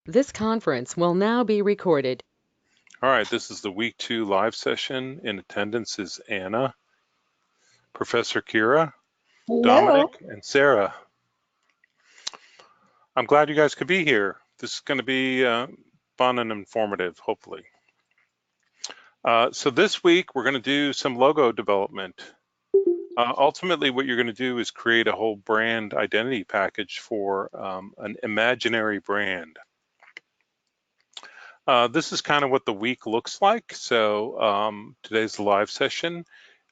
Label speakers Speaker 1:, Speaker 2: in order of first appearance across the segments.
Speaker 1: This conference will now be recorded.
Speaker 2: All right, this is the week 2 live session. In attendance is Anna, Professor Kira,
Speaker 3: Hello.
Speaker 2: Dominic, and Sarah. I'm glad you guys could be here. This is going to be fun and informative, hopefully. So this week we're going to do some logo development. Ultimately, what you're going to do is create a whole brand identity package for an imaginary brand. This is kind of what the week looks like. So today's the live session.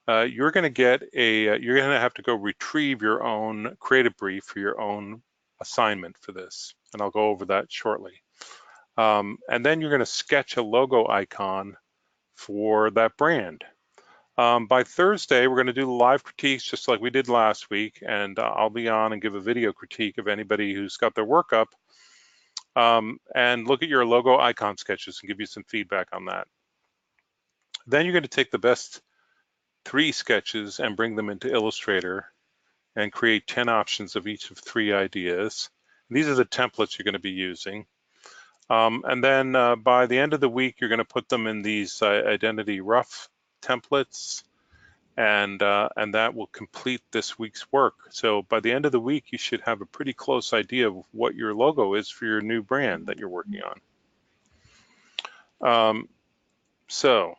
Speaker 2: You're going to get you're going to have to go retrieve your own creative brief for your own assignment for this, and I'll go over that shortly. And then you're going to sketch a logo icon for that brand. By Thursday, we're going to do live critiques just like we did last week, and I'll be on and give a video critique of anybody who's got their work up, and look at your logo icon sketches and give you some feedback on that. Then you're going to take the best 3 sketches and bring them into Illustrator and create 10 options of each of 3 ideas. These are the templates you're going to be using. And then by the end of the week, you're going to put them in these identity rough templates, and that will complete this week's work. So by the end of the week, you should have a pretty close idea of what your logo is for your new brand that you're working on. So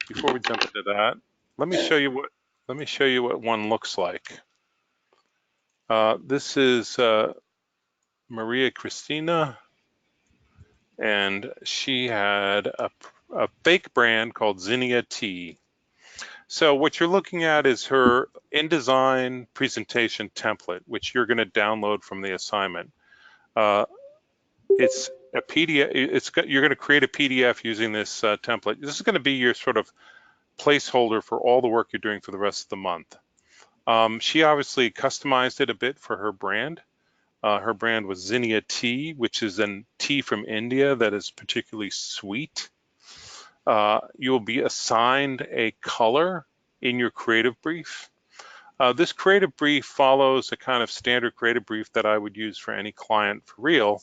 Speaker 2: before we jump into that, let me show you what one looks like. This is Maria Cristina, and she had a fake brand called Zinnia Tea. So what you're looking at is her InDesign presentation template, which you're going to download from the assignment. It's a PDF. You're going to create a PDF using this template. This is going to be your sort of placeholder for all the work you're doing for the rest of the month. She obviously customized it a bit for her brand. Her brand was Zinnia Tea, which is a tea from India that is particularly sweet. You will be assigned a color in your creative brief. This creative brief follows a kind of standard creative brief that I would use for any client for real,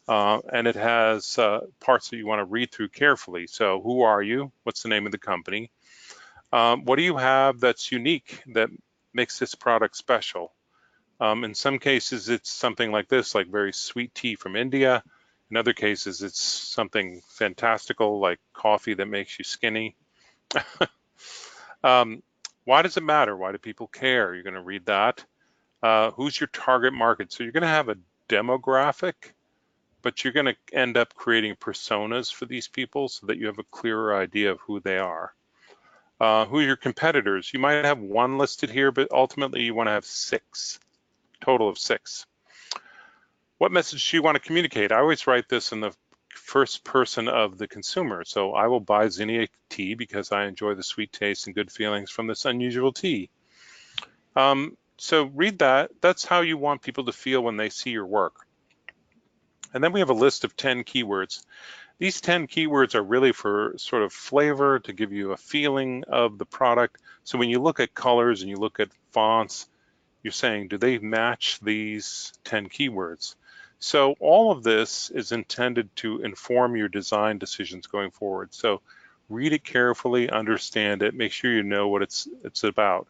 Speaker 2: and it has parts that you want to read through carefully. So who are you? What's the name of the company? What do you have that's unique that makes this product special? In some cases, it's something like this, like very sweet tea from India. In other cases, it's something fantastical like coffee that makes you skinny. Why does it matter? Why do people care? You're going to read that. Who's your target market? So you're going to have a demographic, but you're going to end up creating personas for these people so that you have a clearer idea of who they are. Who are your competitors? You might have 1 listed here, but ultimately you want to have 6, total of 6. What message do you want to communicate? I always write this in the first person of the consumer. So I will buy Zinnia tea because I enjoy the sweet taste and good feelings from this unusual tea. So read that. That's how you want people to feel when they see your work. And then we have a list of 10 keywords. These 10 keywords are really for sort of flavor, to give you a feeling of the product. So when you look at colors and you look at fonts, you're saying, do they match these 10 keywords? So all of this is intended to inform your design decisions going forward. So read it carefully, understand it, make sure you know what it's about.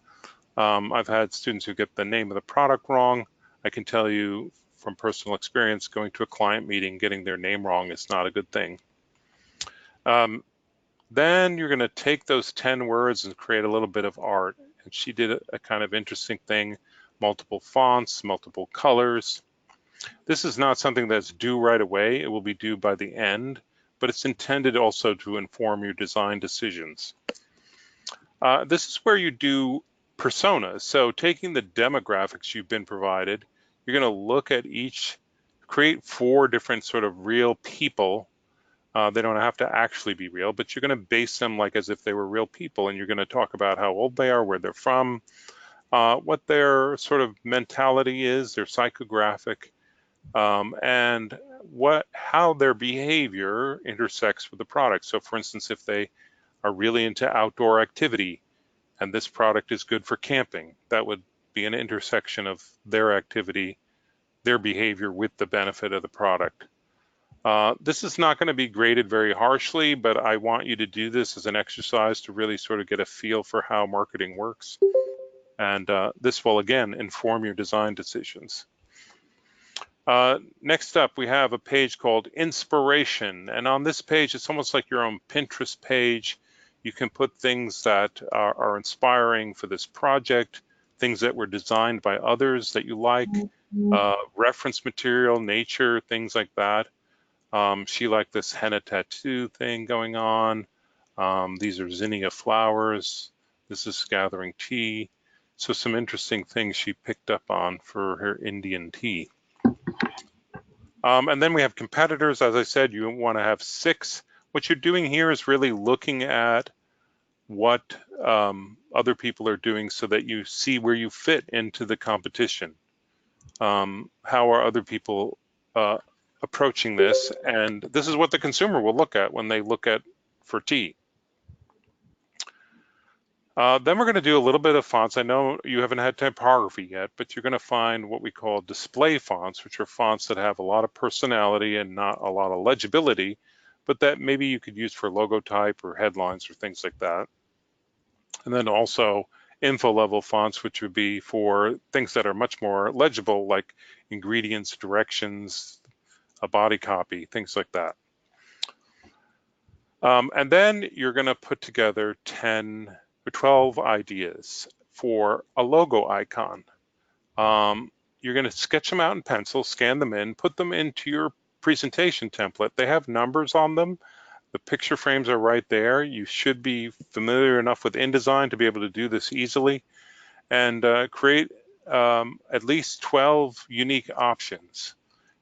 Speaker 2: I've had students who get the name of the product wrong. I can tell you from personal experience, going to a client meeting, getting their name wrong is not a good thing. Then you're going to take those 10 words and create a little bit of art. And she did a kind of interesting thing, multiple fonts, multiple colors. This is not something that's due right away. It will be due by the end, but it's intended also to inform your design decisions. This is where you do personas. So taking the demographics you've been provided, you're going to look at each, create 4 different sort of real people. They don't have to actually be real, but you're going to base them like as if they were real people, and you're going to talk about how old they are, where they're from, what their sort of mentality is, their psychographic, and how their behavior intersects with the product. So for instance, if they are really into outdoor activity and this product is good for camping, that would be an intersection of their activity, their behavior with the benefit of the product. This is not going to be graded very harshly, but I want you to do this as an exercise to really sort of get a feel for how marketing works. And this will, again, inform your design decisions. Next up, we have a page called Inspiration. And on this page, it's almost like your own Pinterest page. You can put things that are inspiring for this project, things that were designed by others that you like, reference material, nature, things like that. She liked this henna tattoo thing going on. These are zinnia flowers. This is gathering tea. So some interesting things she picked up on for her Indian tea. And then we have competitors. As I said, you want to have 6. What you're doing here is really looking at what other people are doing so that you see where you fit into the competition. How are other people approaching this? And this is what the consumer will look at when they look at for tea. Then we're going to do a little bit of fonts. I know you haven't had typography yet, but you're going to find what we call display fonts, which are fonts that have a lot of personality and not a lot of legibility, but that maybe you could use for logo type or headlines or things like that. And then also info level fonts, which would be for things that are much more legible, like ingredients, directions, a body copy, things like that. And then you're going to put together 10 or 12 ideas for a logo icon. You're going to sketch them out in pencil, scan them in, put them into your presentation template. They have numbers on them. The picture frames are right there. You should be familiar enough with InDesign to be able to do this easily and create at least 12 unique options.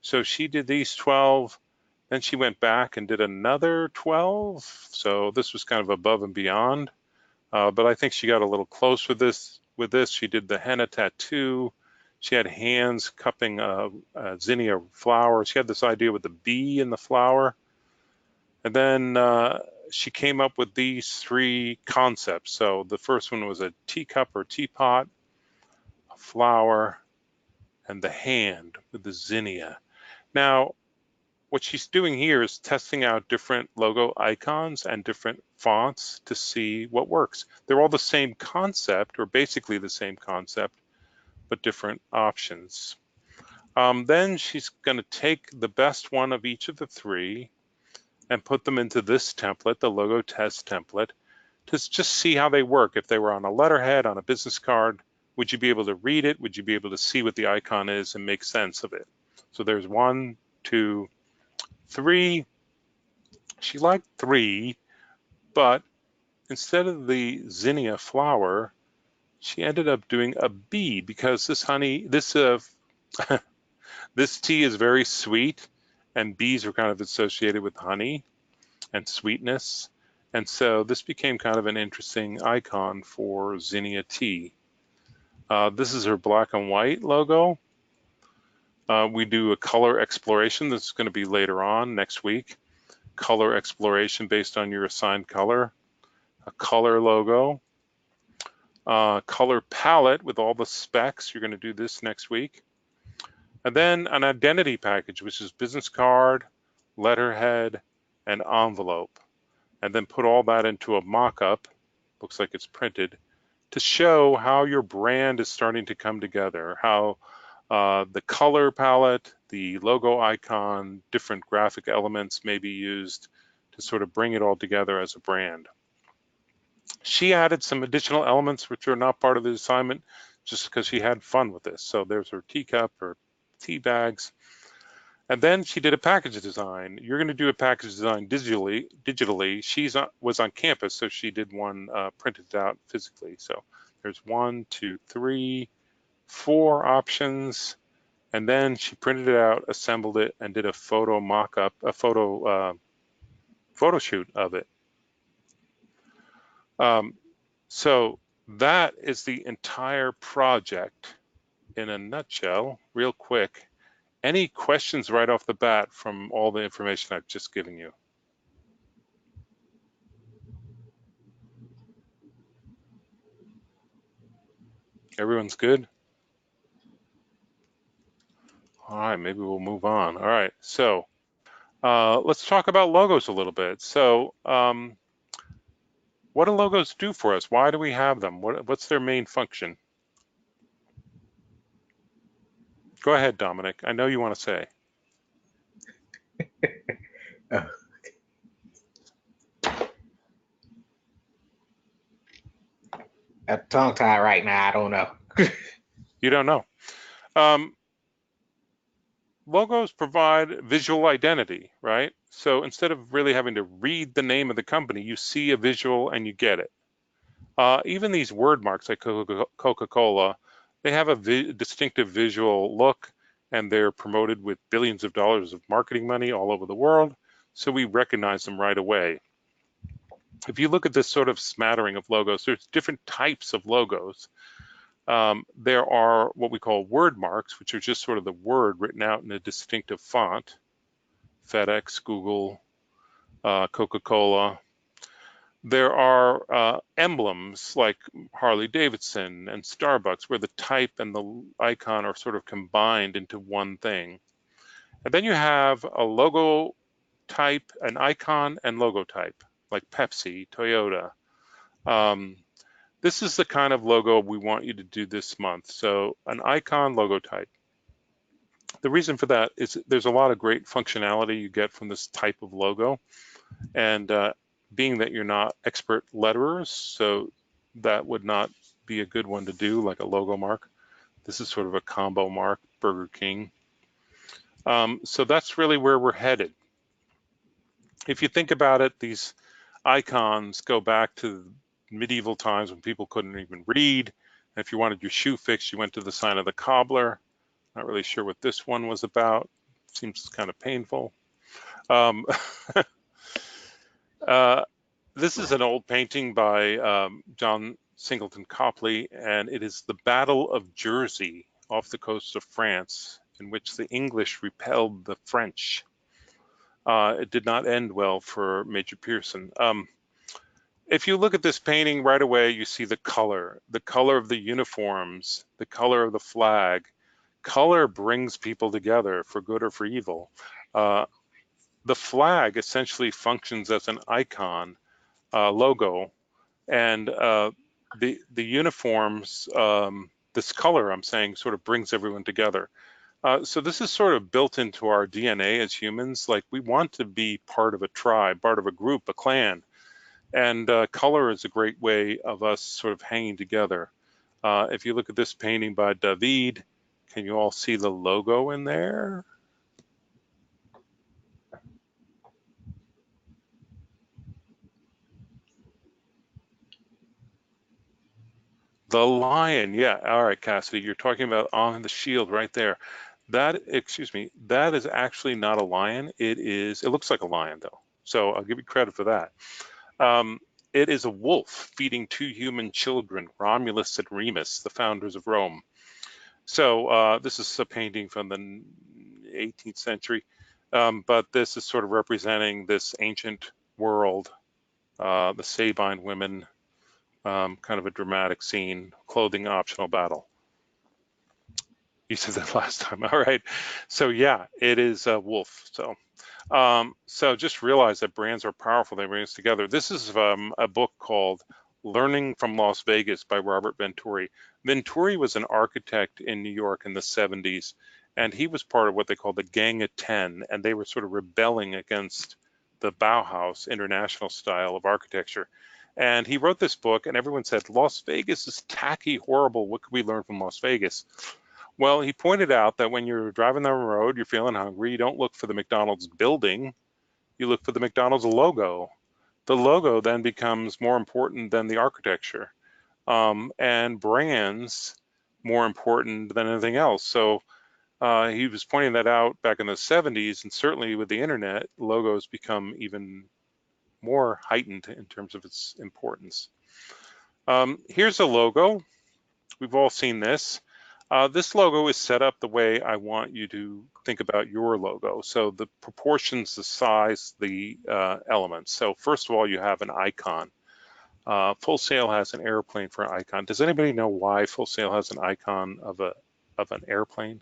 Speaker 2: So she did these 12. Then she went back and did another 12. So this was kind of above and beyond. But I think she got a little close with this. She did the henna tattoo. She had hands cupping a zinnia flower. She had this idea with the bee in the flower. And then she came up with these 3 concepts. So the first one was a teacup or teapot, a flower, and the hand with the zinnia. Now, what she's doing here is testing out different logo icons and different fonts to see what works. They're all the same concept, or basically the same concept, but different options. Then she's going to take the best one of each of the 3 and put them into this template, the logo test template, to just see how they work. If they were on a letterhead, on a business card, would you be able to read it? Would you be able to see what the icon is and make sense of it? So there's 1, 2, 3. She liked 3, but instead of the zinnia flower, she ended up doing a bee because this this tea is very sweet, and bees are kind of associated with honey and sweetness. And so this became kind of an interesting icon for zinnia tea. This is her black and white logo. We do a color exploration. This is going to be later on next week. Color exploration based on your assigned color. A color logo. Color palette with all the specs. You're going to do this next week. And then an identity package, which is business card, letterhead, and envelope. And then put all that into a mock-up, looks like it's printed, to show how your brand is starting to come together, how the color palette, the logo icon, different graphic elements may be used to sort of bring it all together as a brand. She added some additional elements which are not part of the assignment just because she had fun with this. So there's her teacup, her tea bags. And then she did a package design. You're going to do a package design digitally. She was on campus, so she did one printed out physically. So there's 1, 2, 3, 4 options. And then she printed it out, assembled it, and did a photo mock-up, a photo shoot of it. So that is the entire project in a nutshell, real quick. Any questions right off the bat from all the information I've just given you? Everyone's good? All right, maybe we'll move on. All right, so Let's talk about logos a little bit. So, what do logos do for us? Why do we have them? What's their main function? Go ahead, Dominic. I know you want to say.
Speaker 3: Uh, a tongue tied right now. I don't know.
Speaker 2: You don't know. Um, Logos provide visual identity, right? So instead of really having to read the name of the company, you see a visual and you get it. Even these word marks like Coca-Cola, they have a distinctive visual look, and they're promoted with billions of dollars of marketing money all over the world. So we recognize them right away. If you look at this sort of smattering of logos, there's different types of logos. There are what we call word marks, which are just sort of the word written out in a distinctive font. FedEx, Google, Coca-Cola. There are emblems like Harley Davidson and Starbucks, where the type and the icon are sort of combined into one thing. And then you have a logo type, an icon and logo type, like Pepsi, Toyota. This is the kind of logo we want you to do this month. So an icon logo type. The reason for that is there's a lot of great functionality you get from this type of logo. And being that you're not expert letterers, so that would not be a good one to do, like a logo mark. This is sort of a combo mark, Burger King. So that's really where we're headed. If you think about it, these icons go back to medieval times when people couldn't even read. And if you wanted your shoe fixed, you went to the sign of the cobbler. Not really sure what this one was about. Seems kind of painful. Um, this is an old painting by John Singleton Copley, and it is the Battle of Jersey off the coast of France, in which the English repelled the French. It did not end well for Major Pearson. If you look at this painting right away, you see the color of the uniforms, the color of the flag. Color brings people together for good or for evil. The flag essentially functions as an icon, logo, and the uniforms, this color I'm saying, sort of brings everyone together. So this is sort of built into our DNA as humans. Like, we want to be part of a tribe, part of a group, a clan. And color is a great way of us sort of hanging together. If you look at this painting by David, can you all see the logo in there? The lion, yeah. All right, Cassidy, you're talking about on the shield right there. That, excuse me, that is actually not a lion. It looks like a lion though. So I'll give you credit for that. It is a wolf feeding two human children, Romulus and Remus, the founders of Rome. So this is a painting from the 18th century, but this is sort of representing this ancient world, the Sabine women, kind of a dramatic scene, clothing optional battle. You said that last time. All right. So yeah, it is a wolf. So just realize that brands are powerful. They bring us together. This is a book called Learning from Las Vegas by Robert Venturi. Venturi was an architect in New York in the 70s, and he was part of what they called the Gang of 10, and they were sort of rebelling against the Bauhaus international style of architecture. And he wrote this book, and everyone said, Las Vegas is tacky, horrible. What could we learn from Las Vegas? Well, he pointed out that when you're driving down the road, you're feeling hungry, you don't look for the McDonald's building, you look for the McDonald's logo. The logo then becomes more important than the architecture, and brands more important than anything else. So he was pointing that out back in the 70s, and certainly with the internet, logos become even more heightened in terms of its importance. Here's a logo. We've all seen this. This logo is set up the way I want you to think about your logo. So the proportions, the size, the elements. So first of all, you have an icon. Full Sail has an airplane for an icon. Does anybody know why Full Sail has an icon of an airplane?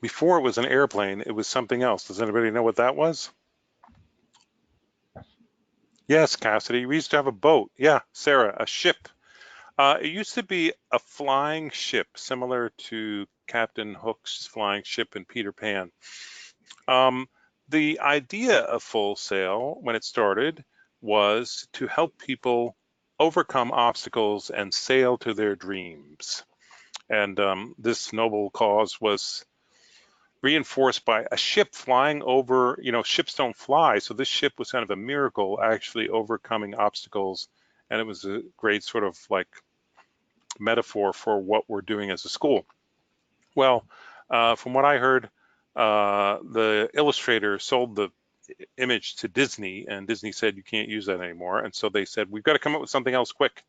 Speaker 2: Before it was an airplane, it was something else. Does anybody know what that was? Yes, Cassidy, we used to have a boat. Yeah, Sarah, a ship. It used to be a flying ship, similar to Captain Hook's flying ship in Peter Pan. The idea of Full Sail, when it started, was to help people overcome obstacles and sail to their dreams. And this noble cause was reinforced by a ship flying over, ships don't fly. So this ship was kind of a miracle, actually overcoming obstacles. And it was a great sort of like metaphor for what we're doing as a school. Well, from what I heard, the illustrator sold the image to Disney, and Disney said you can't use that anymore. And so they said, we've got to come up with something else quick.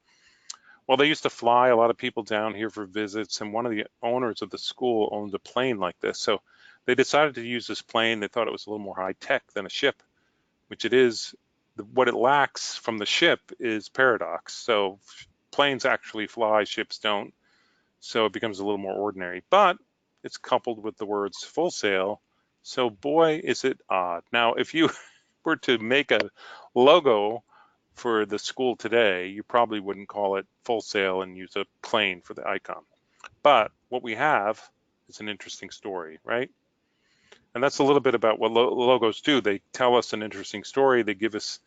Speaker 2: Well, they used to fly a lot of people down here for visits, and one of the owners of the school owned a plane like this. So they decided to use this plane. They thought it was a little more high tech than a ship, which it is. What it lacks from the ship is paradox. So planes actually fly, ships don't. So it becomes a little more ordinary, but it's coupled with the words Full Sail. So boy, is it odd. Now, if you were to make a logo for the school today, you probably wouldn't call it Full Sail and use a plane for the icon. But what we have is an interesting story, right? And that's a little bit about what logos do. They tell us an interesting story. They give us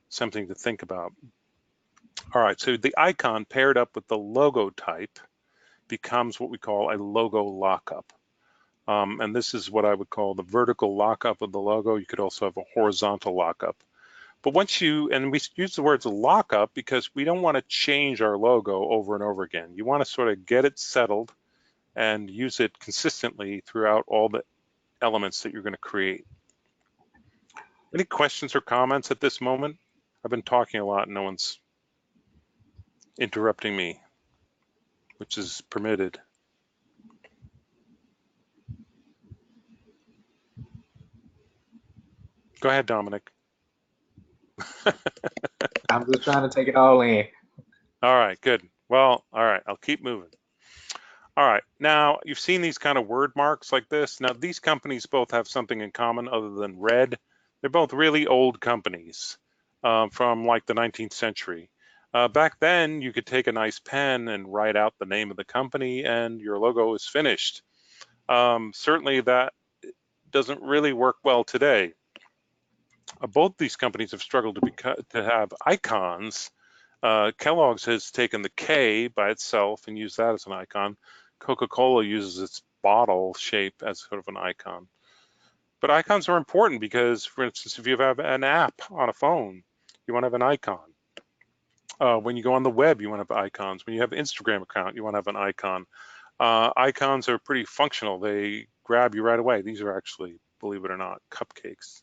Speaker 2: something to think about. All right, so the icon paired up with the logo type becomes what we call a logo lockup. And this is what I would call the vertical lockup of the logo. You could also have a horizontal lockup. But once and we use the words lockup because we don't want to change our logo over and over again. You want to sort of get it settled and use it consistently throughout all the elements that you're going to create. Any questions or comments at this moment? I've been talking a lot and no one's interrupting me, which is permitted. Go ahead, Dominic.
Speaker 3: I'm just trying to take it all in.
Speaker 2: All right, good. Well, all right, I'll keep moving. All right, now you've seen these kind of word marks like this. Now these companies both have something in common other than red. They're both really old companies from like the 19th century. Back then, you could take a nice pen and write out the name of the company and your logo is finished. Certainly that doesn't really work well today. Both these companies have struggled to have icons. Kellogg's has taken the K by itself and used that as an icon. Coca-Cola uses its bottle shape as sort of an icon. But icons are important because, for instance, if you have an app on a phone, you want to have an icon. When you go on the web, you want to have icons. When you have an Instagram account, you want to have an icon. Icons are pretty functional. They grab you right away. These are actually, believe it or not, cupcakes.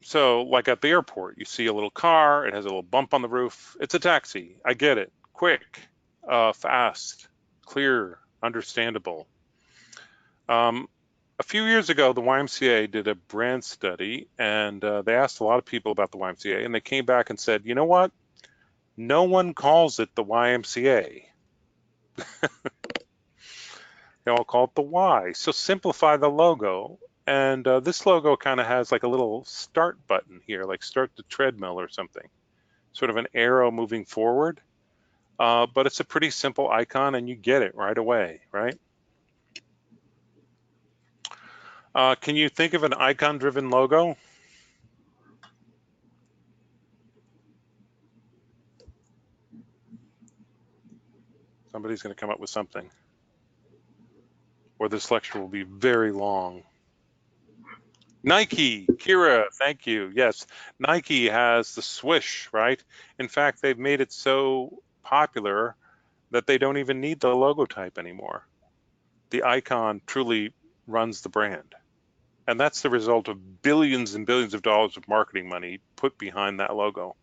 Speaker 2: So like at the airport, you see a little car, it has a little bump on the roof. It's a taxi. I get it. Quick, fast, clear, understandable. A few years ago, the YMCA did a brand study and they asked a lot of people about the YMCA and they came back and said, you know what? No one calls it the YMCA. They all call it the Y. So simplify the logo. And this logo kind of has like a little start button here, like start the treadmill or something, sort of an arrow moving forward. But it's a pretty simple icon and you get it right away, right? Can you think of an icon-driven logo? Somebody's going to come up with something. Or this lecture will be very long. Nike, Kira, thank you. Yes, Nike has the swoosh, right? In fact, they've made it so popular that they don't even need the logo type anymore. The icon truly runs the brand. And that's the result of billions and billions of dollars of marketing money put behind that logo.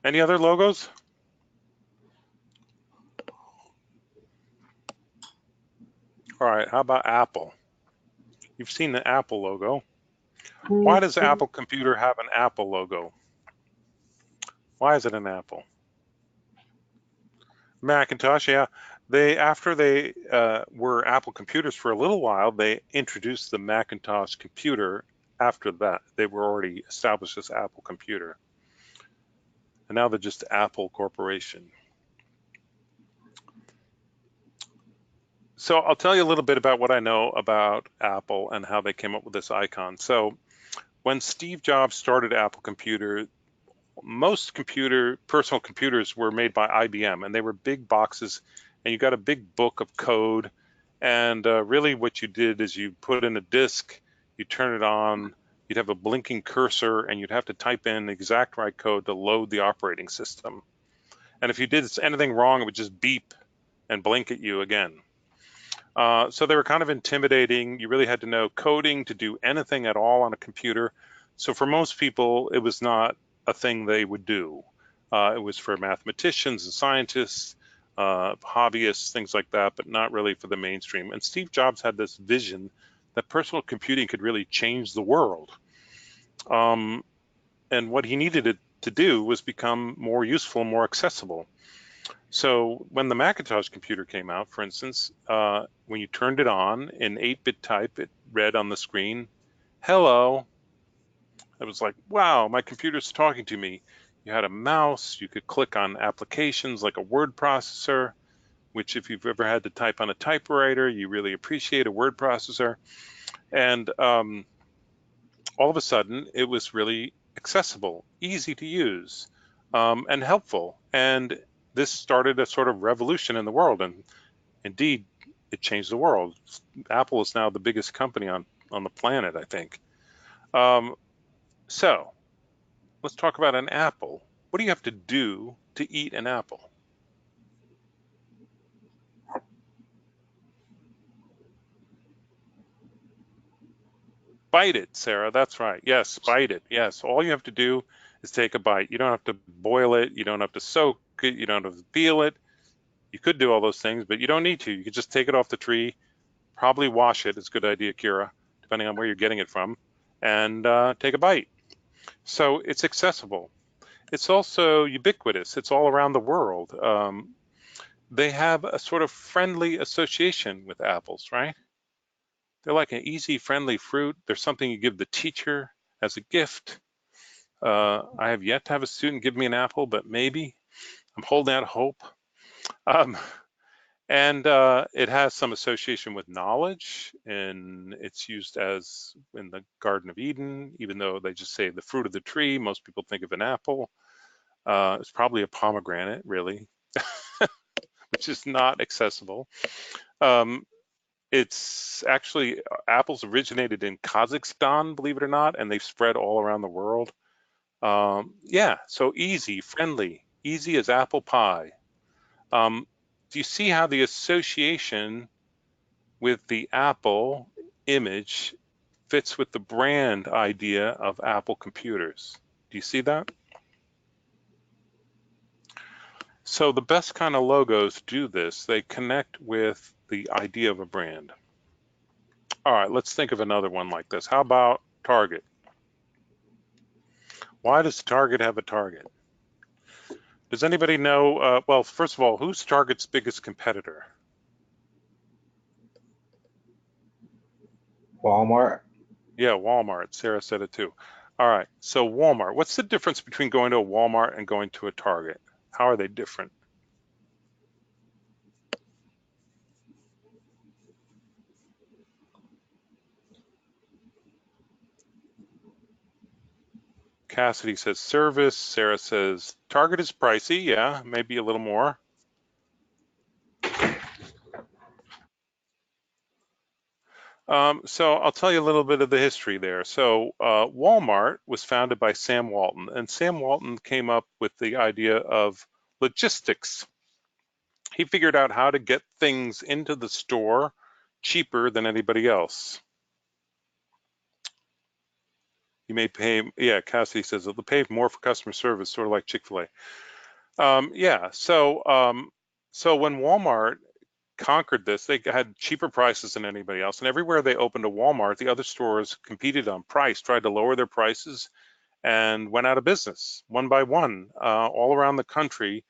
Speaker 2: Any other logos? All right, how about Apple? You've seen the Apple logo. Why does Apple Computer have an Apple logo? Why is it an apple? Macintosh, yeah. After they were Apple computers for a little while, they introduced the Macintosh computer. After that, they were already established as Apple Computer, and now they're just Apple Corporation. So I'll tell you a little bit about what I know about Apple and how they came up with this icon. So when Steve Jobs started Apple Computer, most personal computers were made by IBM, and they were big boxes, and you got a big book of code. And really what you did is you put in a disk, you turn it on, you'd have a blinking cursor, and you'd have to type in the exact right code to load the operating system. And if you did anything wrong, it would just beep and blink at you again. So they were kind of intimidating. You really had to know coding to do anything at all on a computer. So for most people, it was not a thing they would do. It was for mathematicians and scientists, hobbyists, things like that, but not really for the mainstream. And Steve Jobs had this vision that personal computing could really change the world. And what he needed it to do was become more useful, more accessible. So when the Macintosh computer came out, for instance, when you turned it on in 8-bit type, it read on the screen, "Hello." It was like, wow, my computer's talking to me. You had a mouse, you could click on applications like a word processor, which if you've ever had to type on a typewriter, you really appreciate a word processor. And all of a sudden, it was really accessible, easy to use, and helpful. And this started a sort of revolution in the world. And indeed, it changed the world. Apple is now the biggest company on the planet, I think. So let's talk about an apple. What do you have to do to eat an apple? Bite it, Sarah. That's right. Yes, bite it. Yes, all you have to do is take a bite. You don't have to boil it. You don't have to soak it. You don't have to peel it. You could do all those things, but you don't need to. You could just take it off the tree, probably wash it. It's a good idea, Kira, depending on where you're getting it from, and take a bite. So it's accessible. It's also ubiquitous. It's all around the world. They have a sort of friendly association with apples, right? They're like an easy, friendly fruit. They're something you give the teacher as a gift. I have yet to have a student give me an apple, but maybe. I'm holding out hope. Um, and it has some association with knowledge, and it's used as in the Garden of Eden, even though they just say the fruit of the tree, most people think of an apple. It's probably a pomegranate, really, which is not accessible. Um, it's actually, apples originated in Kazakhstan, believe it or not, and they've spread all around the world. Yeah, so easy, friendly, easy as apple pie. Do you see how the association with the Apple image fits with the brand idea of Apple computers? Do you see that? So the best kind of logos do this. They connect with the idea of a brand. All right, let's think of another one like this. How about Target? Why does Target have a Target? Does anybody know, well, first of all, who's Target's biggest competitor?
Speaker 3: Walmart.
Speaker 2: Yeah, Walmart. Sarah said it too. All right, so Walmart. What's the difference between going to a Walmart and going to a Target? How are they different? Cassidy says service. Sarah says Target is pricey. Yeah, maybe a little more. So I'll tell you a little bit of the history there. So Walmart was founded by Sam Walton, and Sam Walton came up with the idea of logistics. He figured out how to get things into the store cheaper than anybody else. You may pay, yeah, Cassidy says they'll pay more for customer service, sort of like Chick-fil-A. Yeah, so when Walmart conquered this, they had cheaper prices than anybody else. And everywhere they opened a Walmart, the other stores competed on price, tried to lower their prices, and went out of business one by one all around the country.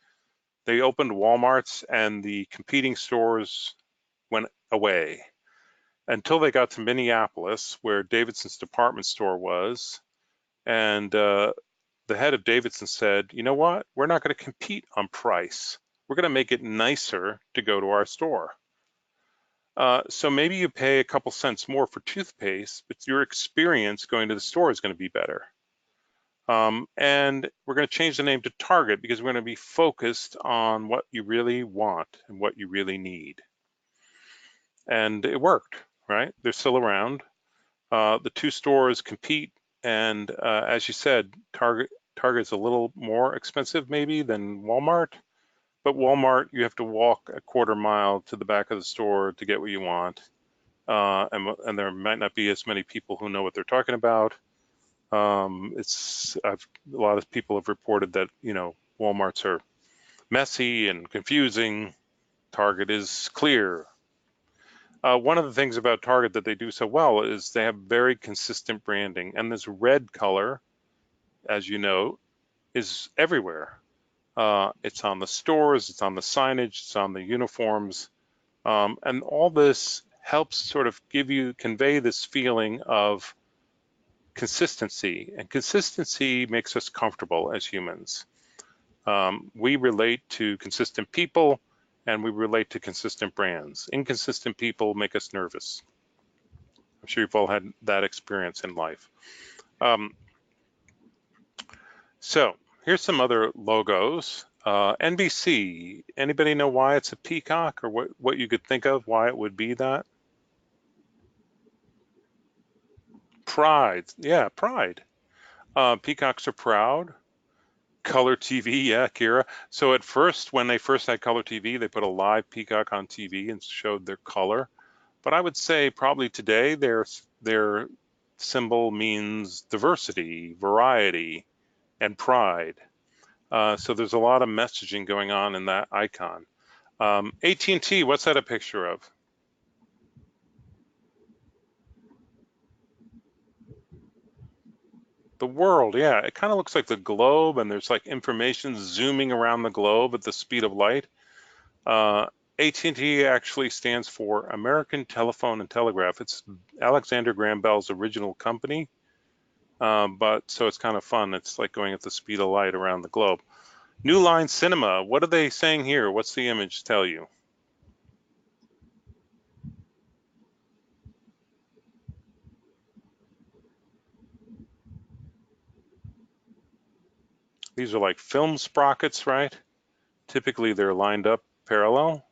Speaker 2: They opened Walmarts and the competing stores went away until they got to Minneapolis, where Davidson's department store was. And the head of Davidson said, you know what? We're not going to compete on price. We're going to make it nicer to go to our store. So maybe you pay a couple cents more for toothpaste, but your experience going to the store is going to be better. And we're going to change the name to Target because we're going to be focused on what you really want and what you really need. And it worked, right? They're still around. The two stores compete, and as you said, Target's a little more expensive maybe than Walmart, but Walmart, you have to walk a quarter mile to the back of the store to get what you want. And there might not be as many people who know what they're talking about. A lot of people have reported that, Walmarts are messy and confusing. Target is clear. One of the things about Target that they do so well is they have very consistent branding, and this red color, as you know, is everywhere. It's on the stores, it's on the signage, it's on the uniforms, and all this helps sort of convey this feeling of consistency, and consistency makes us comfortable as humans. We relate to consistent people, and we relate to consistent brands. Inconsistent people make us nervous. I'm sure you've all had that experience in life. So here's some other logos. NBC, anybody know why it's a peacock, or what you could think of why it would be that? Pride, yeah, pride. Peacocks are proud. Color TV, yeah, Kira. So at first, when they first had color TV, they put a live peacock on TV and showed their color. But I would say probably today their symbol means diversity, variety, and pride. So there's a lot of messaging going on in that icon. AT&T, what's that a picture of? The world, yeah. It kind of looks like the globe, and there's like information zooming around the globe at the speed of light. AT&T actually stands for American Telephone and Telegraph. It's Alexander Graham Bell's original company, but so it's kind of fun. It's like going at the speed of light around the globe. New Line Cinema, what are they saying here? What's the image tell you? These are like film sprockets, right? Typically they're lined up parallel.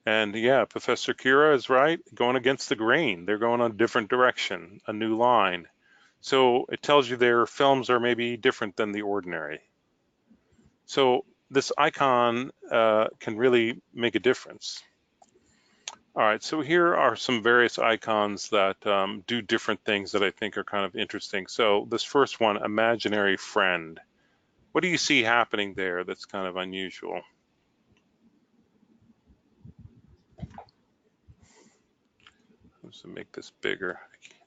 Speaker 2: And yeah, Professor Kira is right, going against the grain. They're going a different direction, a new line. So it tells you their films are maybe different than the ordinary. So this icon can really make a difference. All right, so here are some various icons that do different things that I think are kind of interesting. So this first one, imaginary friend. What do you see happening there that's kind of unusual? Let's make this bigger.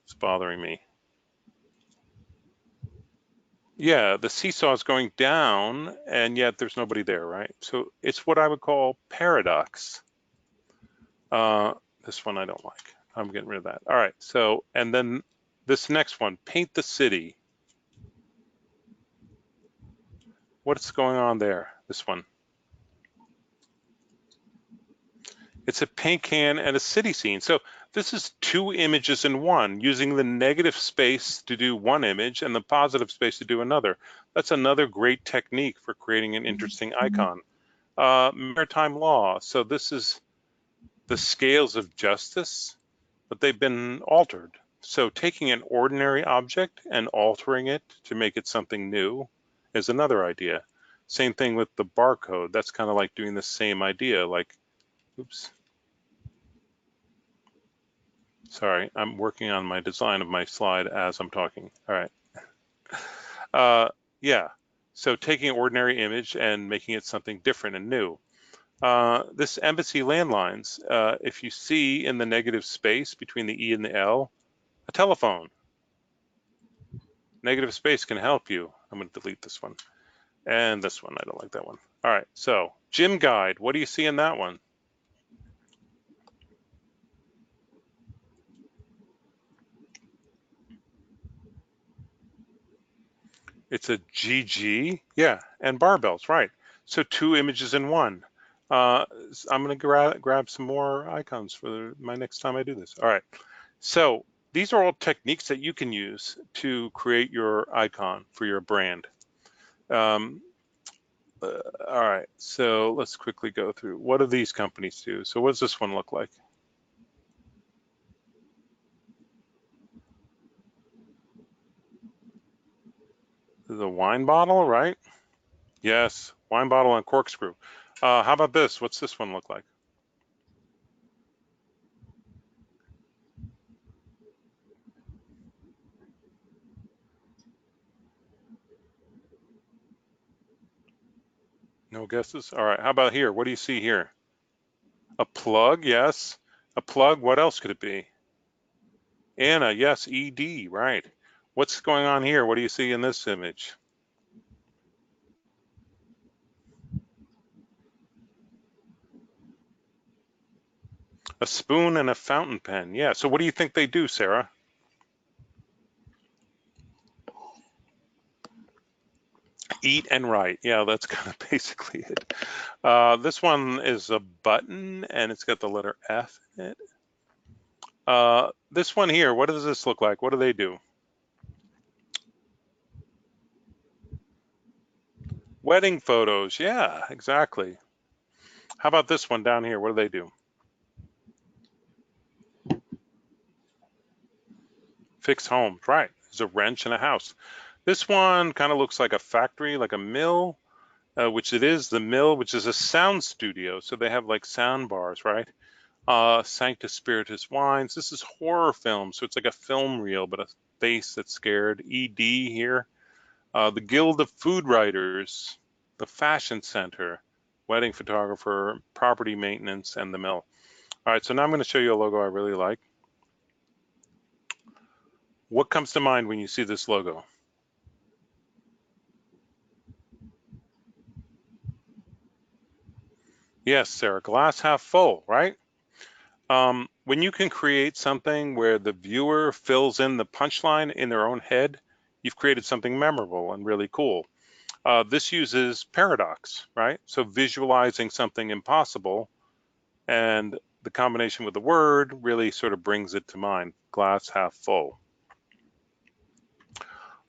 Speaker 2: It's bothering me. Yeah, the seesaw is going down, and yet there's nobody there, right? So it's what I would call paradox. This one I don't like. I'm getting rid of that. All right, so, and then this next one, paint the city. What's going on there, this one? It's a paint can and a city scene. So this is two images in one, using the negative space to do one image and the positive space to do another. That's another great technique for creating an interesting icon. Maritime law. So this is the scales of justice, but they've been altered. So taking an ordinary object and altering it to make it something new is another idea. Same thing with the barcode. That's kind of like doing the same idea, like, oops. Sorry, I'm working on my design of my slide as I'm talking. All right. Yeah, so taking an ordinary image and making it something different and new. This embassy landlines, if you see in the negative space between the E and the L, a telephone. Negative space can help you. I'm going to delete this one. And this one, I don't like that one. All right, so gym guide, what do you see in that one? It's a GG, yeah, and barbells, right. So 2 images in one. I'm gonna grab some more icons for my next time I do this. All right, so these are all techniques that you can use to create your icon for your brand. Um, all right, so let's quickly go through. What do these companies do? So what does this one look like? The wine bottle, right? Yes, wine bottle and corkscrew. How about this? What's this one look like? No guesses? All right, how about here? What do you see here? A plug, yes. A plug, what else could it be? Anna, yes, ED, right. What's going on here? What do you see in this image? A spoon and a fountain pen, yeah. So what do you think they do, Sarah? Eat and write, yeah, that's kind of basically it. This one is a button and it's got the letter F in it. This one here, what does this look like? What do they do? Wedding photos, yeah, exactly. How about this one down here? What do they do? Fix homes, right. There's a wrench in a house. This one kind of looks like a factory, like a mill, which it is, the mill, which is a sound studio. So they have like sound bars, right? Sanctus Spiritus Wines. This is horror film, so it's like a film reel, but a face that's scared. ED here. The Guild of Food Writers, the Fashion Center, wedding photographer, property maintenance, and the mill. All right, so now I'm going to show you a logo I really like. What comes to mind when you see this logo? Yes, Sarah, glass half full, right? When you can create something where the viewer fills in the punchline in their own head, you've created something memorable and really cool. This uses paradox, right? So visualizing something impossible and the combination with the word really sort of brings it to mind, glass half full.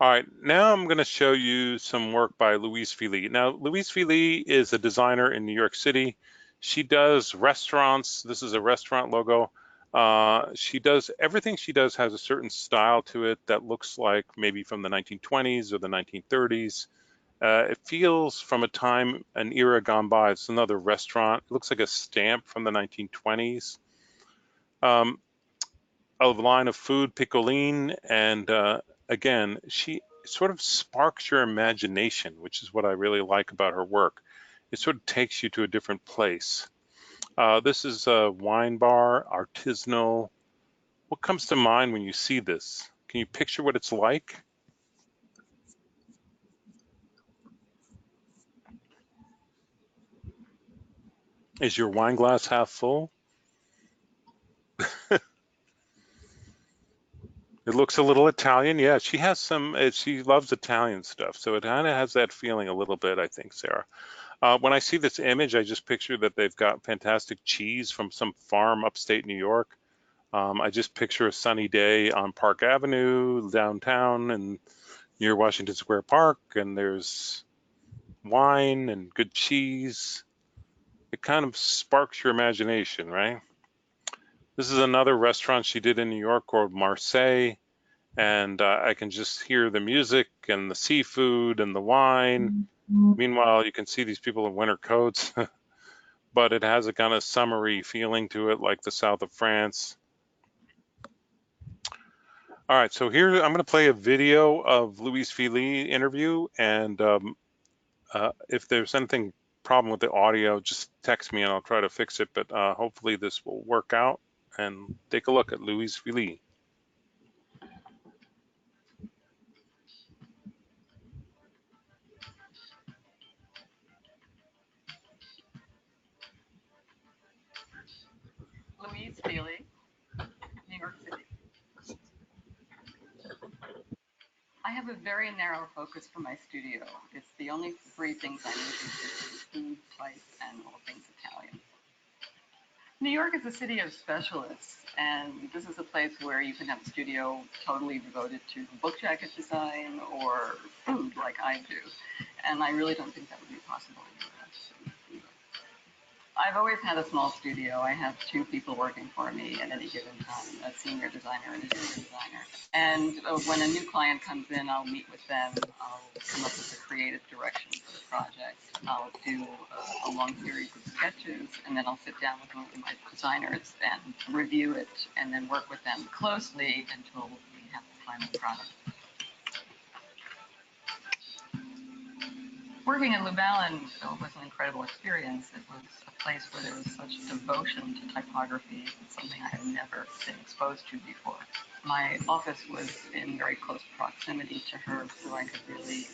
Speaker 2: All right, now I'm going to show you some work by Louise Philly. Now, Louise Philly is a designer in New York City. She does restaurants. This is a restaurant logo. She does everything she does has a certain style to it that looks like maybe from the 1920s or the 1930s. It feels from a time, an era gone by. It's another restaurant. It looks like a stamp from the 1920s. A line of food, Piccoline, and again, she sort of sparks your imagination, which is what I really like about her work. It sort of takes you to a different place. This is a wine bar, artisanal. What comes to mind when you see this? Can you picture what it's like? Is your wine glass half full? It looks a little Italian. Yeah, she has some, she loves Italian stuff. So it kind of has that feeling a little bit, I think, Sarah. When I see this image, I just picture that they've got fantastic cheese from some farm upstate New York. I just picture a sunny day on Park Avenue downtown and near Washington Square Park, and there's wine and good cheese. It kind of sparks your imagination, right? This is another restaurant she did in New York called Marseille, and I can just hear the music and the seafood and the wine. Meanwhile, you can see these people in winter coats, but it has a kind of summery feeling to it, like the south of France. All right, so here I'm going to play a video of Louise Philly interview, and if there's anything problem with the audio, just text me and I'll try to fix it. But hopefully this will work out. And take a look at Louise Philly.
Speaker 4: have a very narrow focus for my studio. It's the only three things I'm interested in: food, type, and all things Italian. New York is a city of specialists, and this is a place where you can have a studio totally devoted to book jacket design or food like I do. And I really don't think that would be possible in the US. I've always had a small studio. I have two people working for me at any given time, a senior designer and a junior designer. And when a new client comes in, I'll meet with them. I'll come up with a creative direction for the project. I'll do a long series of sketches, and then I'll sit down with one of my designers and review it, and then work with them closely until we have the final product. Working in Lubalin was an incredible experience. It was a place where there was such devotion to typography, something I had never been exposed to before. My office was in very close proximity to her, so I could really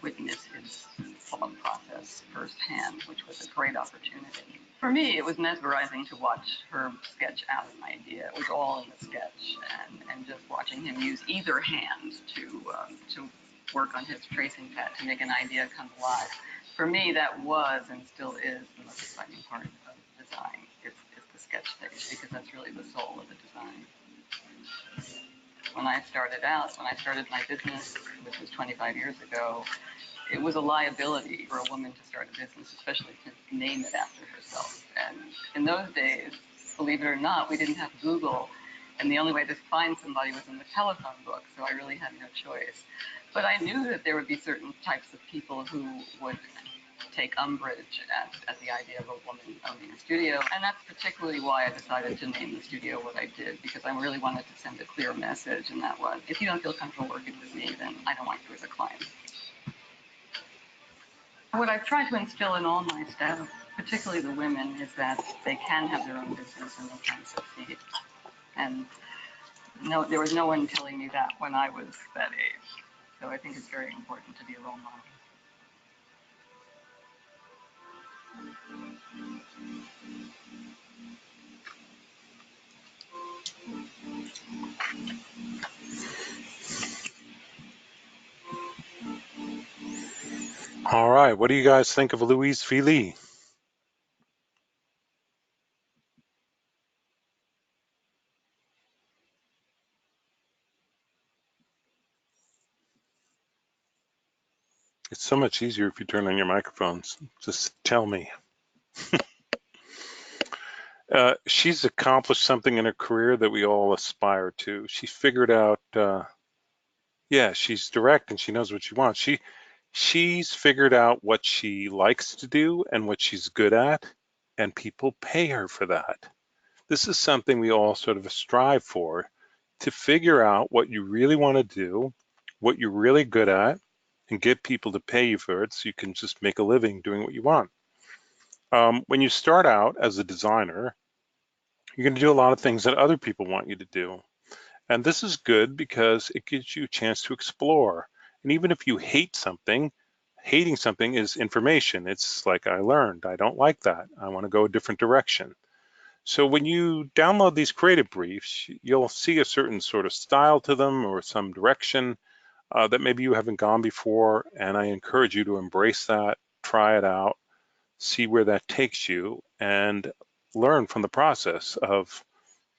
Speaker 4: witness his thought process firsthand, which was a great opportunity. For me, it was mesmerizing to watch her sketch out an idea. It was all in the sketch, and just watching him use either hand to work on his tracing pad to make an idea come alive. For me, that was and still is the most exciting part of design. It's the sketch stage, because that's really the soul of the design. When I started my business, which was 25 years ago, it was a liability for a woman to start a business, especially to name it after herself. And in those days, believe it or not, we didn't have Google, and the only way to find somebody was in the telephone book, so I really had no choice. But I knew that there would be certain types of people who would take umbrage at the idea of a woman owning a studio. And that's particularly why I decided to name the studio what I did, because I really wanted to send a clear message, and that was, if you don't feel comfortable working with me, then I don't want you as a client. What I've tried to instill in all my staff, particularly the women, is that they can have their own business and they can succeed. And no, there was no one telling me that when I was that age. So I think it's very important to be a role model.
Speaker 2: All right, what do you guys think of Louise Fili? It's so much easier if you turn on your microphones. Just tell me. She's accomplished something in her career that we all aspire to. She figured out, yeah, she's direct and she knows what she wants. She's figured out what she likes to do and what she's good at, and people pay her for that. This is something we all sort of strive for, to figure out what you really want to do, what you're really good at, and get people to pay you for it so you can just make a living doing what you want. When you start out as a designer, you're going to do a lot of things that other people want you to do. And this is good because it gives you a chance to explore. And even if you hate something, hating something is information. It's like, I learned, I don't like that. I want to go a different direction. So when you download these creative briefs, you'll see a certain sort of style to them or some direction that maybe you haven't gone before. And I encourage you to embrace that, try it out, see where that takes you, and learn from the process of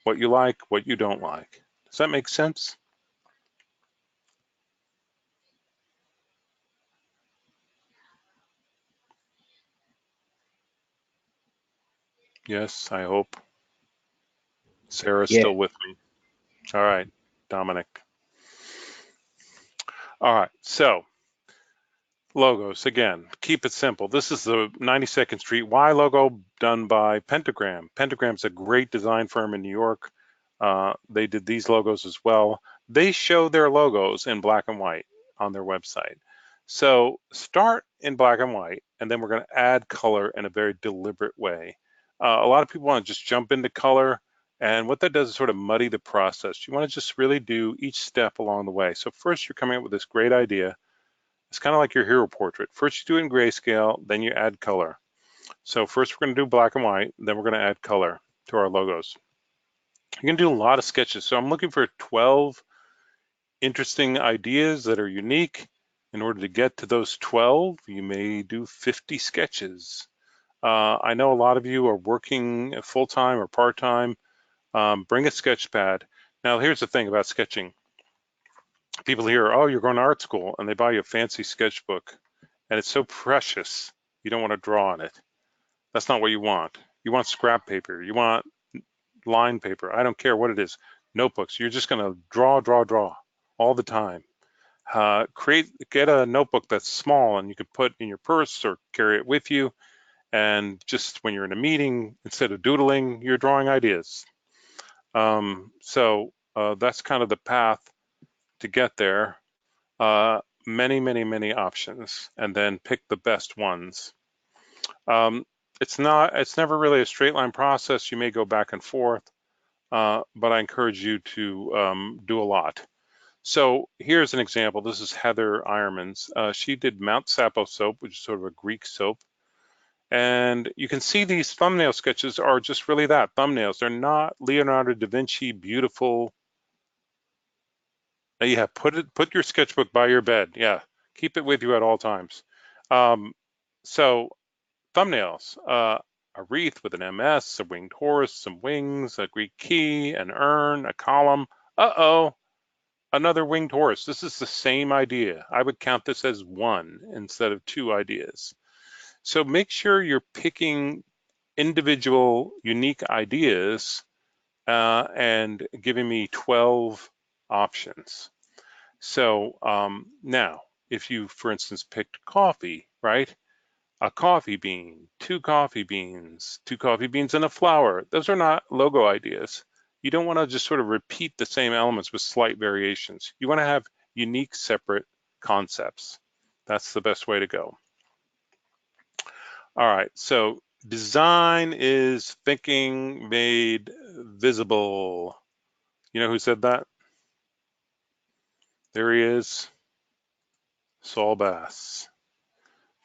Speaker 2: what you like, what you don't like. Does that make sense? Yes, I hope. Sarah's
Speaker 3: Yeah,
Speaker 2: still with me. All right, Dominic. All right, so logos, again, keep it simple. This is the 92nd Street Y logo done by Pentagram. Pentagram's a great design firm in New York. They did these logos as well. They show their logos in black and white on their website. So start in black and white, and then we're going to add color in a very deliberate way. A lot of people want to just jump into color, and what that does is sort of muddy the process. You want to just really do each step along the way. So first, you're coming up with this great idea. It's kind of like your hero portrait. First, you do it in grayscale, then you add color. So first, we're going to do black and white, then we're going to add color to our logos. You're going to do a lot of sketches. So I'm looking for 12 interesting ideas that are unique. In order to get to those 12, you may do 50 sketches. I know a lot of you are working full-time or part-time. Bring a sketch pad. Now, here's the thing about sketching. People hear, oh, you're going to art school, and they buy you a fancy sketchbook, and it's so precious, you don't want to draw on it. That's not what you want. You want scrap paper. You want line paper. I don't care what it is. Notebooks. You're just going to draw all the time. Get a notebook that's small and you can put in your purse or carry it with you. And just when you're in a meeting, instead of doodling, you're drawing ideas. So that's kind of the path to get there. Many options, and then pick the best ones. It's never really a straight line process. You may go back and forth, but I encourage you to do a lot. So here's an example. This is Heather Ironman's. She did Mount Sapo soap, which is sort of a Greek soap. And you can see these thumbnail sketches are just really that, thumbnails. They're not Leonardo da Vinci beautiful. Yeah, put your sketchbook by your bed. Yeah, keep it with you at all times. So thumbnails, a wreath with an MS, a winged horse, some wings, a Greek key, an urn, a column. Uh-oh. Another winged horse. This is the same idea. I would count this as one instead of two ideas. So make sure you're picking individual unique ideas and giving me 12 options. So now, if you, for instance, picked coffee, right? A coffee bean, two coffee beans and a flower. Those are not logo ideas. You don't want to just sort of repeat the same elements with slight variations. You want to have unique, separate concepts. That's the best way to go. All right, so design is thinking made visible. You know who said that? There he is, Saul Bass.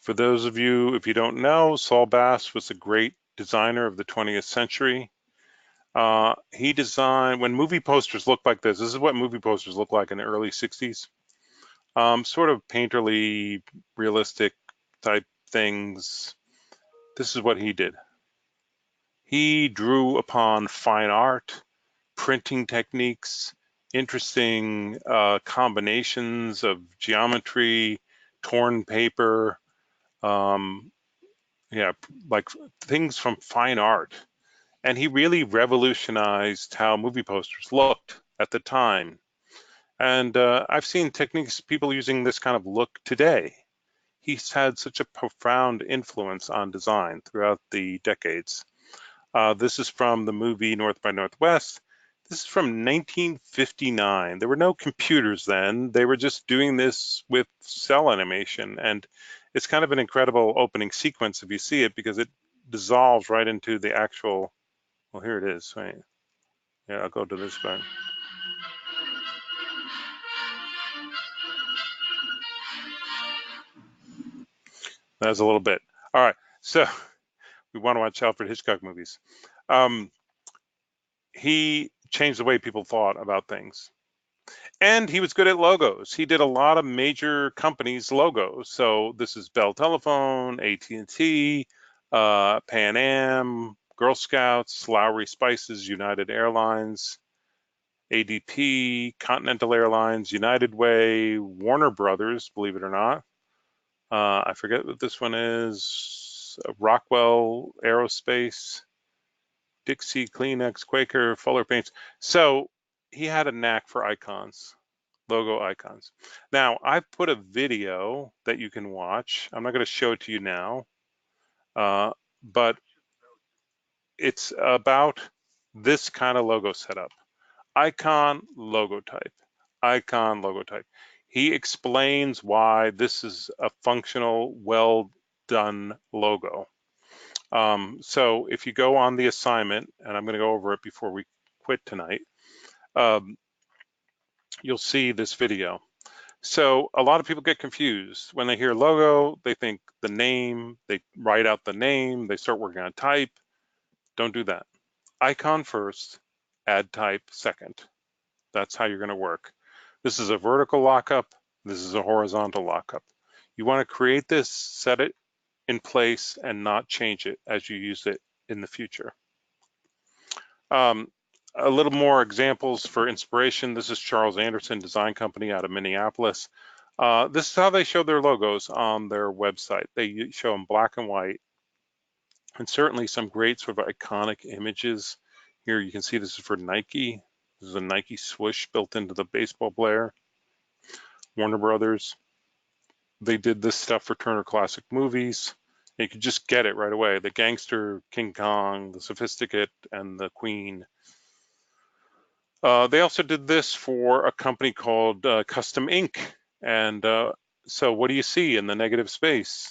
Speaker 2: For those of you, if you don't know, Saul Bass was a great designer of the 20th century. He designed, when movie posters look like this is what movie posters look like in the early 60s. Sort of painterly, realistic type things. This is what he did. He drew upon fine art, printing techniques, interesting combinations of geometry, torn paper, yeah, like things from fine art. And he really revolutionized how movie posters looked at the time. And I've seen techniques, people using this kind of look today. He's had such a profound influence on design throughout the decades. This is from the movie North by Northwest. This is from 1959. There were no computers then. They were just doing this with cell animation. And it's kind of an incredible opening sequence if you see it, because it dissolves right into the actual, well, here it is, right? Yeah, I'll go to this guy. That's a little bit. All right, so we want to watch Alfred Hitchcock movies. He changed the way people thought about things. And he was good at logos. He did a lot of major companies' logos. So this is Bell Telephone, AT&T, Pan Am, Girl Scouts, Lowry Spices, United Airlines, ADP, Continental Airlines, United Way, Warner Brothers, believe it or not. I forget what this one is. Rockwell Aerospace, Dixie, Kleenex, Quaker, Fuller Paints. So he had a knack for icons, logo icons. Now, I've put a video that you can watch. I'm not going to show it to you now, but it's about this kind of logo setup. Icon, logo type, icon, logo type. He explains why this is a functional, well done logo. So if you go on the assignment, and I'm going to go over it before we quit tonight, you'll see this video. So a lot of people get confused. When they hear logo, they think the name, they write out the name, they start working on type. Don't do that. Icon first, add type second. That's how you're going to work. This is a vertical lockup. This is a horizontal lockup. You want to create this, set it in place, and not change it as you use it in the future. A little more examples for inspiration. This is Charles Anderson Design Company out of Minneapolis. This is how they show their logos on their website. They show them black and white, and certainly some great sort of iconic images. Here you can see this is for Nike. This is a Nike swoosh built into the baseball player. Warner Brothers. They did this stuff for Turner Classic Movies. You could just get it right away. The gangster, King Kong, the sophisticate, and the Queen. They also did this for a company called Custom Ink. And so what do you see in the negative space?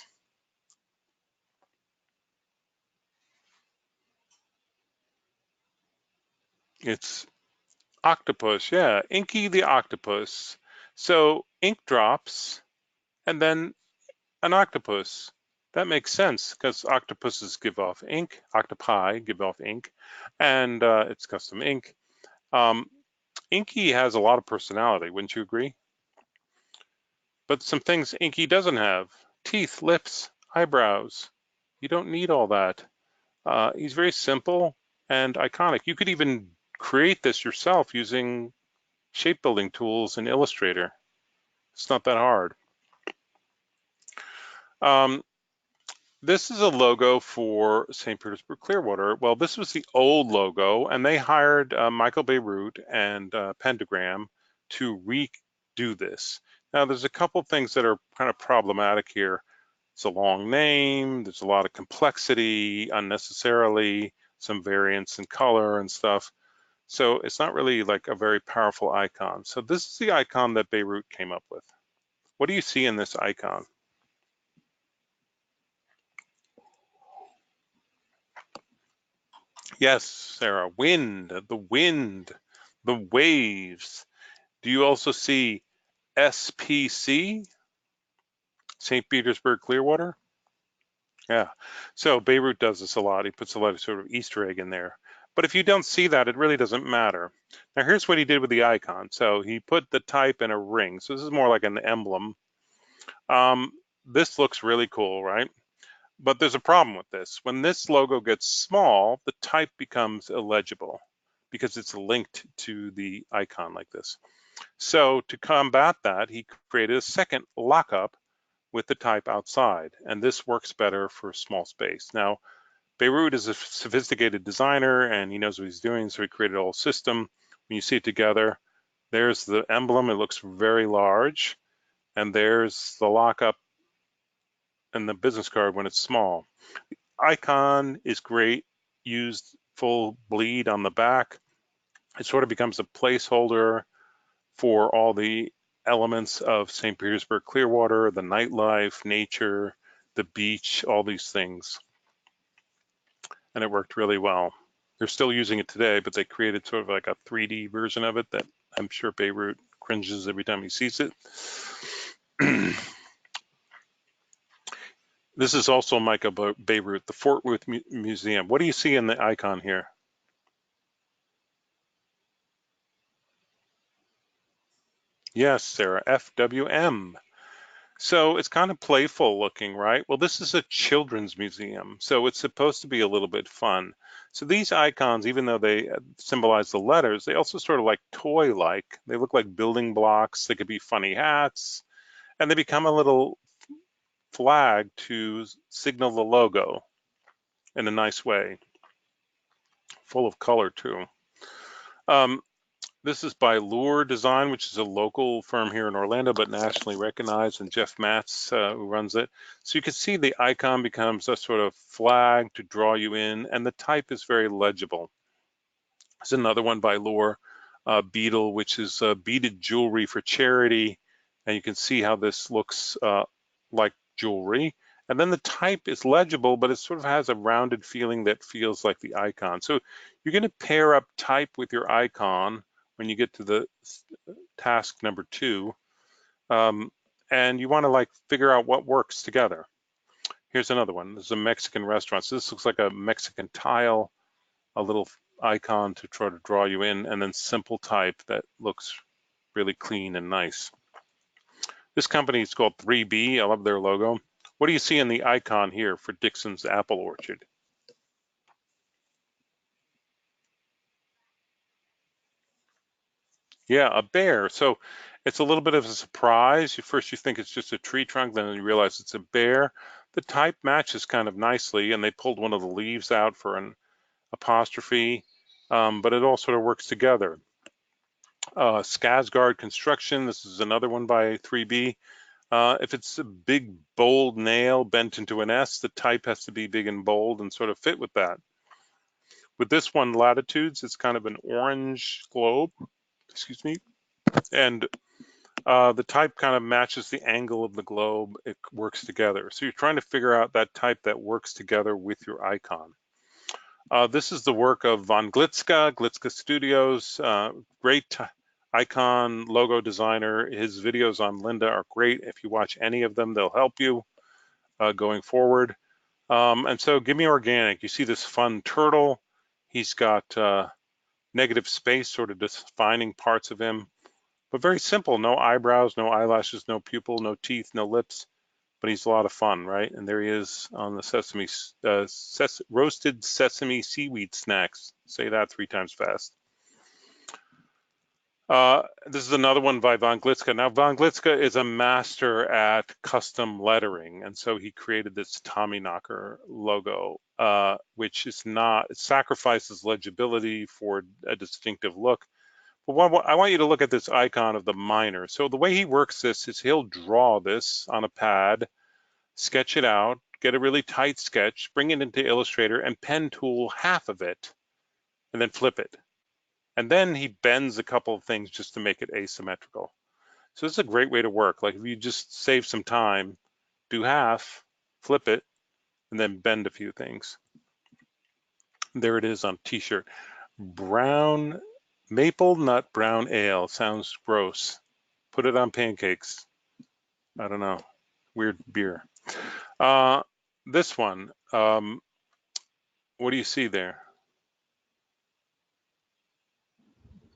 Speaker 2: It's octopus, yeah, Inky the octopus. So ink drops and then an octopus. That makes sense because octopuses give off ink, octopi give off ink, and it's custom ink. Inky has a lot of personality, wouldn't you agree? But some things Inky doesn't have: teeth, lips, eyebrows. You don't need all that. He's very simple and iconic. You could even create this yourself using shape building tools in Illustrator. It's not that hard. This is a logo for St. Petersburg Clearwater. Well, this was the old logo, and they hired Michael Bierut and Pentagram to redo this. Now, there's a couple things that are kind of problematic here. It's a long name, there's a lot of complexity unnecessarily, some variance in color and stuff. So it's not really like a very powerful icon. So this is the icon that Bierut came up with. What do you see in this icon? Yes, Sarah, wind, the waves. Do you also see SPC, St. Petersburg Clearwater? Yeah, so Bierut does this a lot. He puts a lot of sort of Easter egg in there. But if you don't see that, it really doesn't matter. Now here's what he did with the icon. So he put the type in a ring. So this is more like an emblem. This looks really cool, right? But there's a problem with this. When this logo gets small, the type becomes illegible because it's linked to the icon like this. So to combat that, he created a second lockup with the type outside, and this works better for small space. Now, Bierut is a sophisticated designer and he knows what he's doing, so he created a whole system. When you see it together, there's the emblem, it looks very large, and there's the lockup and the business card when it's small. The icon is great, used full bleed on the back. It sort of becomes a placeholder for all the elements of St. Petersburg Clearwater, the nightlife, nature, the beach, all these things. And it worked really well. They're still using it today, but they created sort of like a 3D version of it that I'm sure Bierut cringes every time he sees it. This is also Michael Bierut, the Fort Worth Museum. What do you see in the icon here? Yes, Sarah, FWM. So it's kind of playful looking, right? Well, this is a children's museum, so it's supposed to be a little bit fun. So these icons, even though they symbolize the letters, they also sort of like toy-like. They look like building blocks. They could be funny hats, and they become a little flag to signal the logo in a nice way. Full of color too. This is by Lure Design, which is a local firm here in Orlando, but nationally recognized, and Jeff Matz, who runs it. So you can see the icon becomes a sort of flag to draw you in, and the type is very legible. There's another one by Lure, Beetle, which is beaded jewelry for charity, and you can see how this looks like jewelry. And then the type is legible, but it sort of has a rounded feeling that feels like the icon. So you're going to pair up type with your icon when you get to the task number 2, and you want to like figure out what works together. Here's another one. This is a Mexican restaurant. So this looks like a Mexican tile, a little icon to try to draw you in, and then simple type that looks really clean and nice. This company is called 3B. I love their logo. What do you see in the icon here for Dixon's Apple Orchard? Yeah, a bear. So it's a little bit of a surprise. First you think it's just a tree trunk, then you realize it's a bear. The type matches kind of nicely, and they pulled one of the leaves out for an apostrophe, but it all sort of works together. Skarsgård Construction, this is another one by 3B. If it's a big, bold nail bent into an S, the type has to be big and bold and sort of fit with that. With this one, Latitudes, it's kind of an orange globe, excuse me, and the type kind of matches the angle of the globe. It works together. So you're trying to figure out that type that works together with your icon. This is the work of Von Glitzka, Glitzka Studios, great icon logo designer. His videos on Lynda are great. If you watch any of them, they'll help you going forward. And so Give Me Organic, you see this fun turtle. He's got negative space sort of defining parts of him, but very simple. No eyebrows, no eyelashes, no pupil, no teeth, no lips, but he's a lot of fun, right? And there he is on the roasted sesame seaweed snacks. Say that 3 times fast. This is another one by Von Glitzka. Now, Von Glitzka is a master at custom lettering, and so he created this Tommyknocker logo, which is not, it sacrifices legibility for a distinctive look. But I want you to look at this icon of the miner. So the way he works this is he'll draw this on a pad, sketch it out, get a really tight sketch, bring it into Illustrator and pen tool half of it, and then flip it. And then he bends a couple of things just to make it asymmetrical. So this is a great way to work. Like if you just save some time, do half, flip it, and then bend a few things. There it is on t-shirt. Brown maple nut brown ale. Sounds gross. Put it on pancakes. I don't know. Weird beer. This one, what do you see there?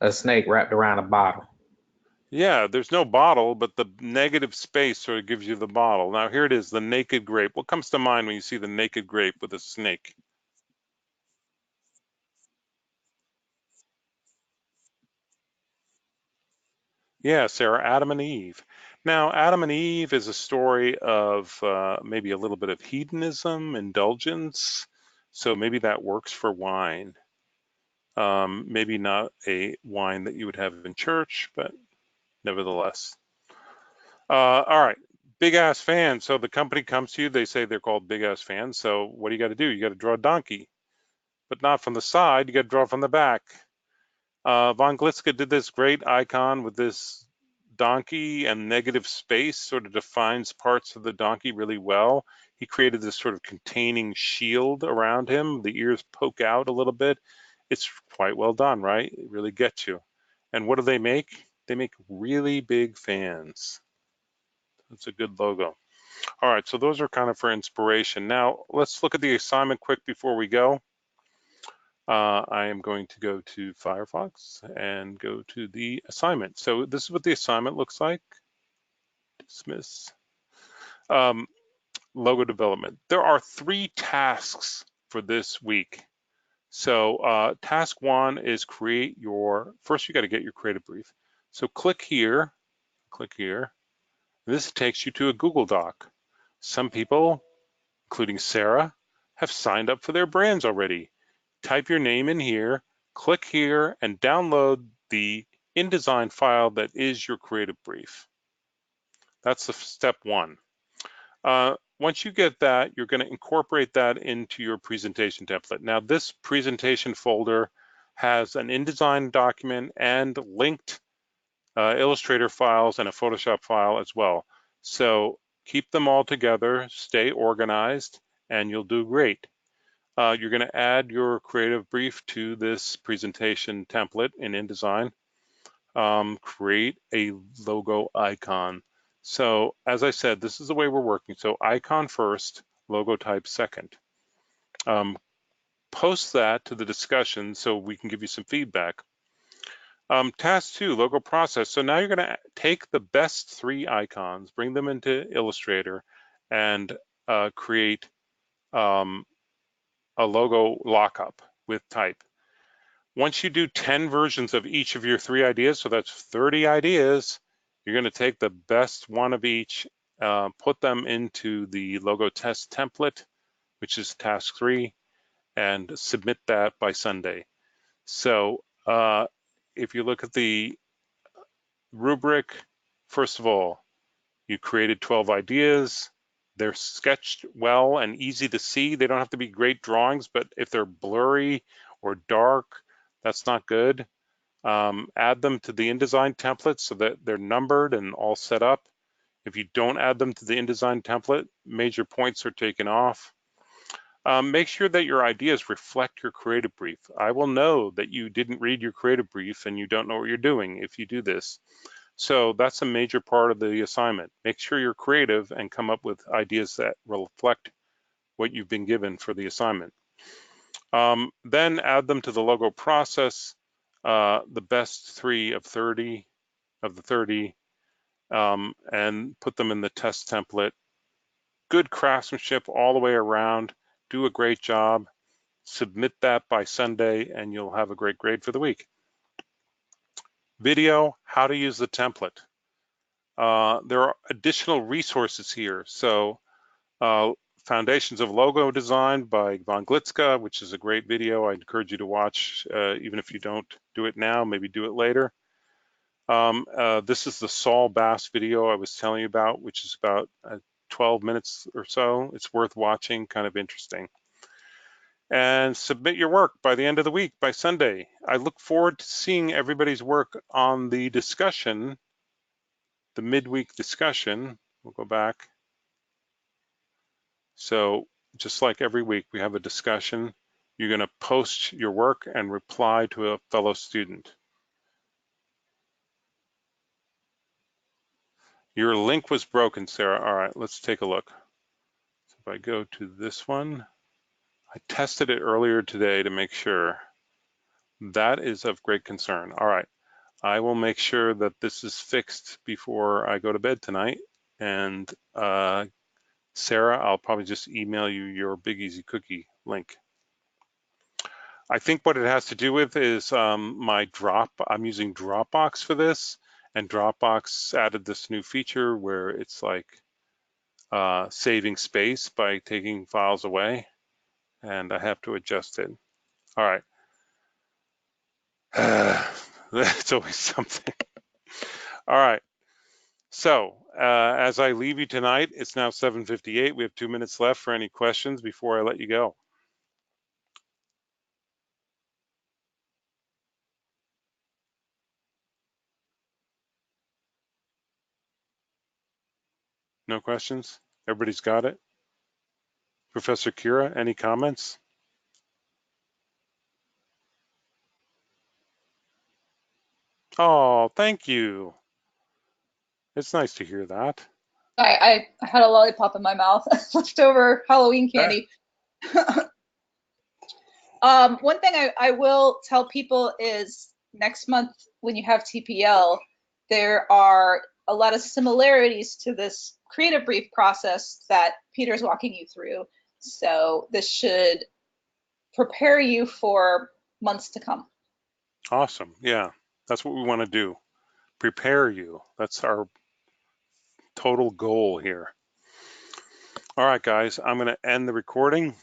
Speaker 3: A snake wrapped around a bottle.
Speaker 2: Yeah, there's no bottle, but the negative space sort of gives you the bottle. Now here it is, the naked grape. What comes to mind when you see the naked grape with a snake? Yeah, Sarah, Adam and Eve. Now, Adam and Eve is a story of maybe a little bit of hedonism, indulgence. So maybe that works for wine. Maybe not a wine that you would have in church, but nevertheless. All right, Big Ass Fan. So the company comes to you, they say they're called Big Ass Fans. So what do? You got to draw a donkey, but not from the side, you got to draw from the back. Von Glitzka did this great icon with this donkey and negative space, sort of defines parts of the donkey really well. He created this sort of containing shield around him. The ears poke out a little bit. It's quite well done, right? It really gets you. And what do they make? They make really big fans. That's a good logo. All right, so those are kind of for inspiration. Now, let's look at the assignment quick before we go. I am going to go to Firefox and go to the assignment. So this is what the assignment looks like. Dismiss. Logo development. There are 3 tasks for this week. So task 1 is create your, first you got to get your creative brief. So click here. This takes you to a Google Doc. Some people, including Sarah, have signed up for their brands already. Type your name in here, click here, and download the InDesign file that is your creative brief. That's the step 1. Once you get that, you're going to incorporate that into your presentation template. Now, this presentation folder has an InDesign document and linked Illustrator files and a Photoshop file as well. So keep them all together, stay organized, and you'll do great. You're going to add your creative brief to this presentation template in InDesign. Create a logo icon. So as I said, this is the way we're working. So icon first, logo type second. Post that to the discussion so we can give you some feedback. Task 2, logo process. So now you're going to take the best 3 icons, bring them into Illustrator, and create a logo lockup with type. Once you do 10 versions of each of your 3 ideas, so that's 30 ideas, you're going to take the best one of each, put them into the logo test template, which is task 3, and submit that by Sunday. So if you look at the rubric, first of all, you created 12 ideas. They're sketched well and easy to see. They don't have to be great drawings, but if they're blurry or dark, that's not good. Add them to the InDesign template so that they're numbered and all set up. If you don't add them to the InDesign template, major points are taken off. Make sure that your ideas reflect your creative brief. I will know that you didn't read your creative brief and you don't know what you're doing if you do this. So that's a major part of the assignment. Make sure you're creative and come up with ideas that reflect what you've been given for the assignment. Then add them to the logo process, the best 3 of 30 of the 30, and put them in the test template. Good craftsmanship all the way around. Do a great job. Submit that by Sunday and you'll have a great grade for the week. Video, how to use the template. There are additional resources here. So Foundations of Logo Design by Von Glitzka, which is a great video. I encourage you to watch, even if you don't do it now, maybe do it later. This is the Saul Bass video I was telling you about, which is about 12 minutes or so. It's worth watching, kind of interesting. And submit your work by the end of the week, by Sunday. I look forward to seeing everybody's work on the discussion, the midweek discussion. We'll go back. So just like every week, we have a discussion. You're going to post your work and reply to a fellow student. Your link was broken, Sarah. All right, let's take a look. So if I go to this one, I tested it earlier today to make sure. That is of great concern. All right, I will make sure that this is fixed before I go to bed tonight. And Sarah, I'll probably just email you your Big Easy Cookie link. I think what it has to do with is I'm using Dropbox for this, and Dropbox added this new feature where it's like saving space by taking files away, and I have to adjust it. All right. That's always something. All right. So as I leave you tonight, it's now 7:58. We have 2 minutes left for any questions before I let you go. No questions? Everybody's got it? Professor Kira, any comments? Oh, thank you. It's nice to hear that.
Speaker 5: I had a lollipop in my mouth, leftover Halloween candy. One thing I will tell people is next month when you have TPL, there are a lot of similarities to this creative brief process that Peter's walking you through. So this should prepare you for months to come.
Speaker 2: Awesome. Yeah, that's what we want to do. Prepare you. That's our total goal here. All right, guys, I'm going to end the recording.